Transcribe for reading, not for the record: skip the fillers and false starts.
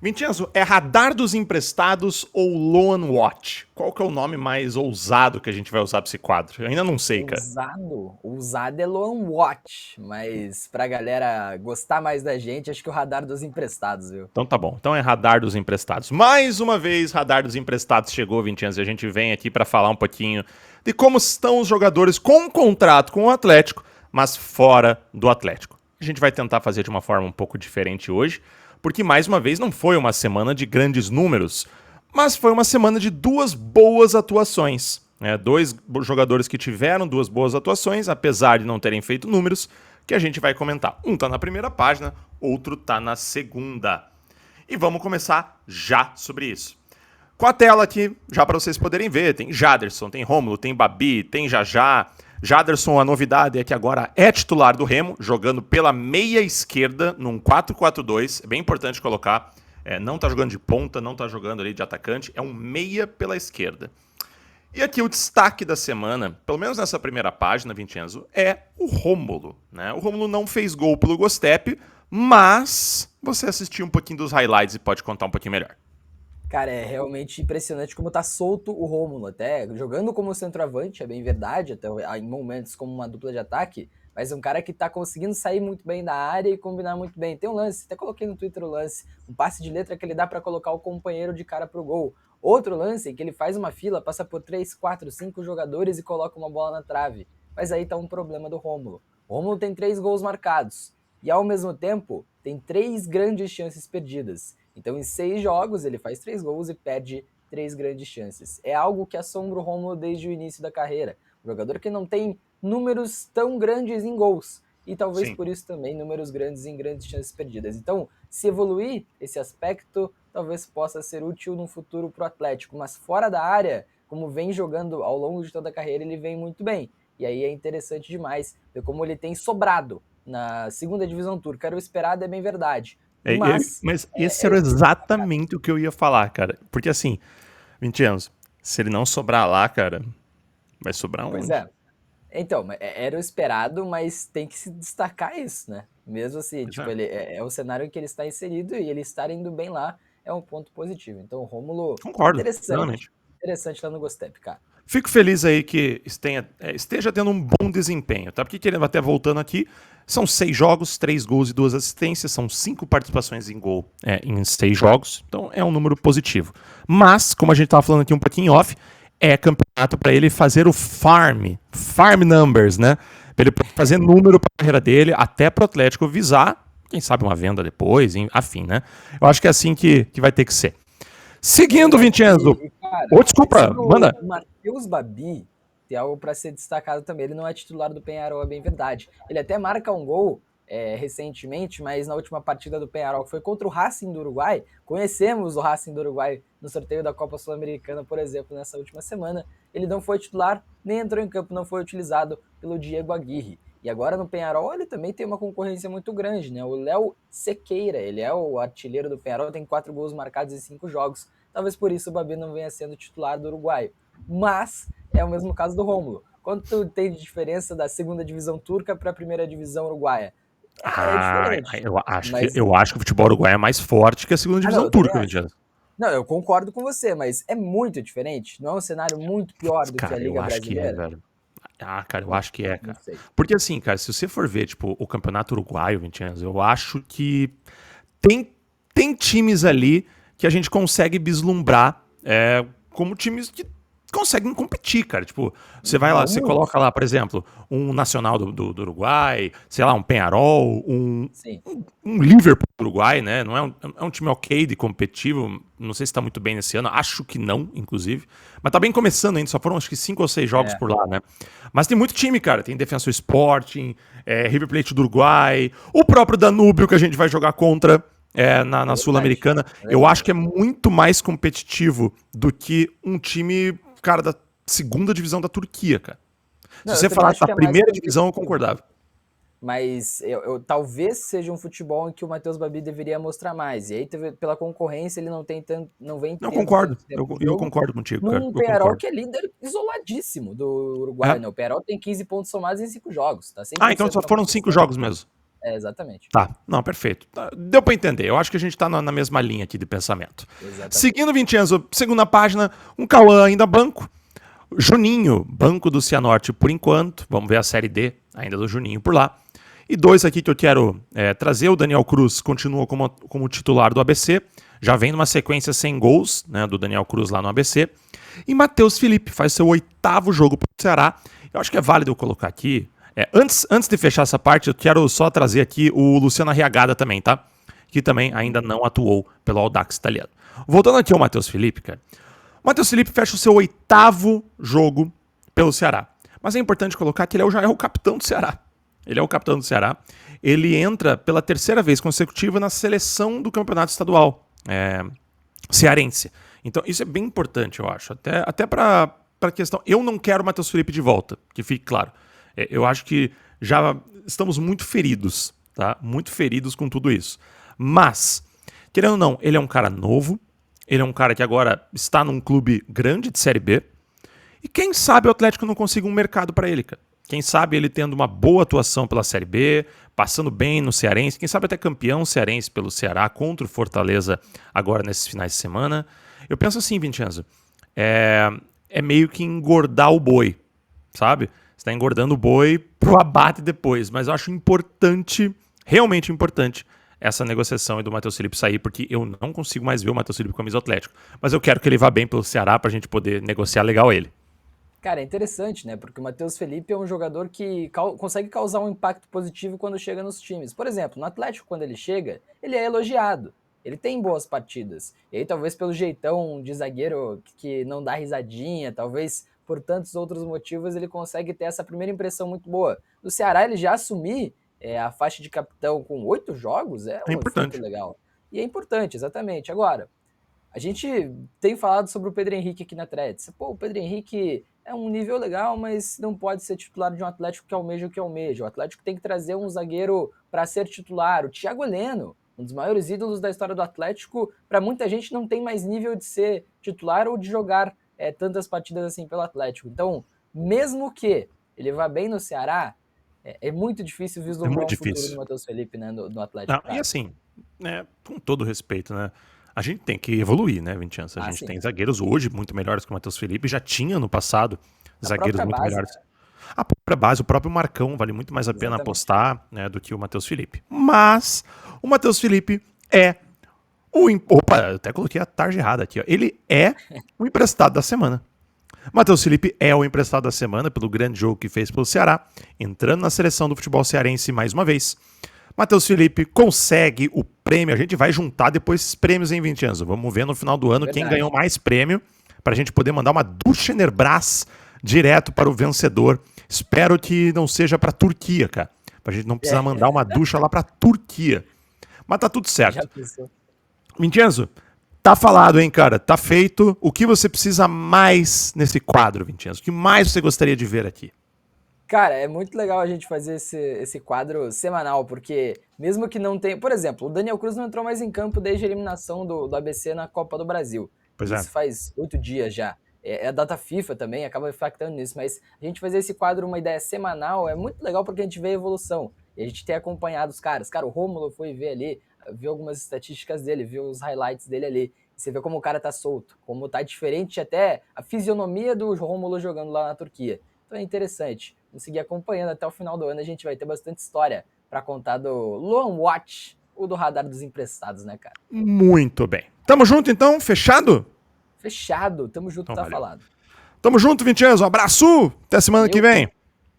Vincenzo, é Radar dos Emprestados ou Loan Watch? Qual que é o nome mais ousado que a gente vai usar para esse quadro? Eu ainda não sei, cara. Ousado é Loan Watch, mas pra galera gostar mais da gente, acho que o Radar dos Emprestados, viu? Então tá bom. Então é Radar dos Emprestados. Mais uma vez, Radar dos Emprestados chegou, Vincenzo, e a gente vem aqui para falar um pouquinho de como estão os jogadores com contrato com o Atlético, mas fora do Atlético. A gente vai tentar fazer de uma forma um pouco diferente hoje, porque mais uma vez não foi uma semana de grandes números, mas foi uma semana de duas boas atuações. Dois jogadores que tiveram duas boas atuações, apesar de não terem feito números, que a gente vai comentar. Um tá na primeira página, outro tá na segunda. E vamos começar já sobre isso. Com a tela aqui, já para vocês poderem ver, tem Jaderson, tem Rômulo, tem Babi, tem Jajá. Jaderson, a novidade é que agora é titular do Remo, jogando pela meia esquerda, num 4-4-2. É bem importante colocar. Não tá jogando de ponta, não tá jogando ali de atacante, é um meia pela esquerda. E aqui o destaque da semana, pelo menos nessa primeira página, Vincenzo, é o Rômulo. Né? O Rômulo não fez gol pelo Gostep, mas você assistiu um pouquinho dos highlights e pode contar um pouquinho melhor. Cara, é realmente impressionante como tá solto o Rômulo, até jogando como centroavante, é bem verdade, até em momentos como uma dupla de ataque, mas é um cara que tá conseguindo sair muito bem da área e combinar muito bem. Tem um lance, até coloquei no Twitter o lance, um passe de letra que ele dá para colocar o companheiro de cara pro gol. Outro lance em que ele faz uma fila, passa por 3, 4, 5 jogadores e coloca uma bola na trave. Mas aí tá um problema do Rômulo. O Rômulo tem 3 gols marcados e ao mesmo tempo tem 3 grandes chances perdidas. Então, em 6 jogos, ele faz 3 gols e perde 3 grandes chances. É algo que assombra o Rômulo desde o início da carreira. Um jogador que não tem números tão grandes em gols. E talvez Sim. por isso também números grandes em grandes chances perdidas. Então, se evoluir esse aspecto, talvez possa ser útil no futuro para o Atlético. Mas fora da área, como vem jogando ao longo de toda a carreira, ele vem muito bem. E aí é interessante demais ver como ele tem sobrado na segunda divisão turca. Era o esperado, é bem verdade. Mas esse era exatamente o que eu ia falar, cara. Porque assim, Vincenzo, se ele não sobrar lá, cara, vai sobrar Pois onde? é. Então, era o esperado, mas tem que se destacar isso, né? Mesmo assim, Pois tipo, é. ele é o cenário em que ele está inserido e ele estar indo bem lá é um ponto positivo. Então, o Rômulo, Concordo, interessante. plenamente. Interessante lá no Gostep, cara. Fico feliz aí que esteja tendo um bom desempenho, tá? Porque querendo até voltando aqui, são 6 jogos, 3 gols e 2 assistências, são 5 participações em gol em 6 jogos, então é um número positivo. Mas, como a gente tava falando aqui um pouquinho off, é campeonato para ele fazer o farm numbers, né? Pra ele fazer número para a carreira dele, até pro Atlético visar, quem sabe uma venda depois, afim, né? Eu acho que é assim que vai ter que ser. É Seguindo, verdade. Vincenzo. Cara, Ô, desculpa, sobre manda. o Matheus Babi, tem algo para ser destacado também. Ele não é titular do Penharol, é bem verdade. Ele até marca um gol recentemente, mas na última partida do Penharol, que foi contra o Racing do Uruguai. Conhecemos o Racing do Uruguai no sorteio da Copa Sul-Americana, por exemplo, nessa última semana. Ele não foi titular, nem entrou em campo, não foi utilizado pelo Diego Aguirre. E agora no Penharol ele também tem uma concorrência muito grande, né? O Léo Sequeira, ele é o artilheiro do Penharol, tem 4 gols marcados em 5 jogos. Talvez por isso o Babi não venha sendo titular do uruguaio. Mas é o mesmo caso do Rômulo. Quanto tem de diferença da segunda divisão turca para a primeira divisão uruguaia? É diferente. Mas, Eu acho que o futebol uruguaio é mais forte que a segunda não, divisão eu também turca, acho. Vincenzo. Não, eu concordo com você, mas é muito diferente. Não é um cenário muito pior do que a Cara, eu Liga acho que é, Brasileira? velho. Cara, eu Não, acho que é, não cara. sei. Porque assim, cara, se você for ver, tipo, o campeonato uruguaio, Vincenzo, eu acho que tem, tem times ali que a gente consegue vislumbrar como times que conseguem competir, cara. Tipo, você vai lá, Não você muito. coloca lá, por exemplo, um Nacional do Uruguai, sei lá, um Penharol, Sim. um Liverpool do Uruguai, né? Não é um time ok de competitivo. Não sei se tá muito bem nesse ano. Acho que não, inclusive. Mas tá bem começando ainda. Só foram acho que 5 ou 6 jogos É, por lá, né? Mas tem muito time, cara. Tem Defensor Sporting, River Plate do Uruguai, o próprio Danúbio que a gente vai jogar contra na é verdade. Sul-Americana. É Eu acho que é verdade. muito mais competitivo do que um time, cara, da segunda divisão da Turquia, cara. Se Não, eu você também falasse acho da que é mais primeira divisão, eu competitivo. concordava. Mas talvez seja um futebol em que o Matheus Babi deveria mostrar mais. E aí, pela concorrência, ele não vem Eu tendo concordo. tanto tempo de Eu jogo. concordo contigo, cara. Num Eu Penharol concordo. que é líder isoladíssimo do É. Uruguai, né? O Penharol tem 15 pontos somados em 5 jogos, tá Ah, então 100% só na foram 5 competição. jogos mesmo. exatamente. Tá, não, perfeito. Deu pra entender. Eu acho que a gente tá na mesma linha aqui de pensamento. Exatamente. Seguindo, Vincenzo, segunda página, um Cauã ainda banco. Juninho, banco do Cianorte por enquanto. Vamos ver a Série D ainda do Juninho por lá. E dois aqui que eu quero trazer. O Daniel Cruz continua como titular do ABC. Já vem numa sequência sem gols, né, do Daniel Cruz lá no ABC. E Matheus Felipe faz seu 8º jogo pro Ceará. Eu acho que é válido eu colocar aqui. Antes de fechar essa parte, eu quero só trazer aqui o Luciano Arriagada também, tá? Que também ainda não atuou pelo Audax italiano. Voltando aqui ao Matheus Felipe, cara. O Matheus Felipe fecha o seu 8º jogo pelo Ceará. Mas é importante colocar que ele já é o capitão do Ceará. Ele é o capitão do Ceará. Ele entra pela 3ª vez consecutiva na seleção do campeonato estadual cearense. Então isso é bem importante, eu acho. Até para a questão... Eu não quero o Matheus Felipe de volta, que fique claro. Eu acho que já estamos muito feridos, tá? Muito feridos com tudo isso. Mas, querendo ou não, ele é um cara novo. Ele é um cara que agora está num clube grande de Série B. E quem sabe o Atlético não consiga um mercado para ele, cara. Quem sabe ele tendo uma boa atuação pela Série B, passando bem no Cearense, quem sabe até campeão cearense pelo Ceará contra o Fortaleza agora nesses finais de semana. Eu penso assim, Vincenzo, é meio que engordar o boi, sabe? Você está engordando o boi pro abate depois, mas eu acho importante, realmente importante, essa negociação do Matheus Felipe sair, porque eu não consigo mais ver o Matheus Felipe com a camisa do Atlético. Mas eu quero que ele vá bem pelo Ceará pra gente poder negociar legal ele. Cara, é interessante, né? Porque o Matheus Felipe é um jogador que consegue causar um impacto positivo quando chega nos times. Por exemplo, no Atlético, quando ele chega, ele é elogiado. Ele tem boas partidas. E aí, talvez pelo jeitão de zagueiro que não dá risadinha, talvez por tantos outros motivos, ele consegue ter essa primeira impressão muito boa. No Ceará, ele já assumir a faixa de capitão com 8 jogos é É um feito importante. legal. E é importante, exatamente. Agora, a gente tem falado sobre o Pedro Henrique aqui na Threads. Pô, o Pedro Henrique é um nível legal, mas não pode ser titular de um Atlético que almeja o que almeja. O Atlético tem que trazer um zagueiro para ser titular. O Thiago Heleno, um dos maiores ídolos da história do Atlético, para muita gente não tem mais nível de ser titular ou de jogar tantas partidas assim pelo Atlético. Então, mesmo que ele vá bem no Ceará, é muito difícil É vislumbrar muito um futuro do difícil. Matheus Felipe, né, no Não, Atlético, e cara. assim, com todo respeito, né? A gente tem que evoluir, né, Vincenzo? A Ah, gente sim. tem zagueiros hoje muito melhores que o Matheus Felipe, já tinha no passado A zagueiros própria muito base, melhores. A própria base, o próprio Marcão, vale muito mais a pena exatamente. apostar, né, do que o Matheus Felipe. Mas o Matheus Felipe é Opa, eu até coloquei a tarde errada aqui, ó. Ele é o emprestado da semana. Matheus Felipe é o emprestado da semana pelo grande jogo que fez pelo Ceará, entrando na seleção do futebol cearense mais uma vez. Matheus Felipe consegue o prêmio. A gente vai juntar depois esses prêmios em Vincenzo. Vamos ver no final do ano quem ganhou Verdade. mais prêmio para a gente poder mandar uma Duchener-Brás direto para o vencedor. Espero que não seja para a Turquia, cara. Para a gente não precisar mandar uma ducha lá para a Turquia. Mas tá tudo Já certo. pensou? Vincenzo, tá falado, hein, cara? Tá feito. O que você precisa mais nesse quadro, Vincenzo? O que mais você gostaria de ver aqui? Cara, é muito legal a gente fazer esse quadro semanal, porque mesmo que não tenha. Por exemplo, o Daniel Cruz não entrou mais em campo desde a eliminação do ABC na Copa do Brasil. Pois é. Isso faz 8 dias já. É a data FIFA também, acaba impactando nisso, mas a gente fazer esse quadro, uma ideia semanal, é muito legal porque a gente vê a evolução. E a gente tem acompanhado os caras. Cara, o Rômulo foi ver ali, viu algumas estatísticas dele, viu os highlights dele ali. E você vê como o cara tá solto, como tá diferente até a fisionomia do Rômulo jogando lá na Turquia. Então é interessante. Vamos seguir acompanhando até o final do ano. A gente vai ter bastante história para contar do Luan Watch, o do Radar dos Emprestados, né, cara? Muito bem. Tamo junto, então? Fechado? Fechado. Tamo junto, Então, tá valeu. falado. Tamo junto, Vincenzo. Um abraço. Até semana que Valeu. vem.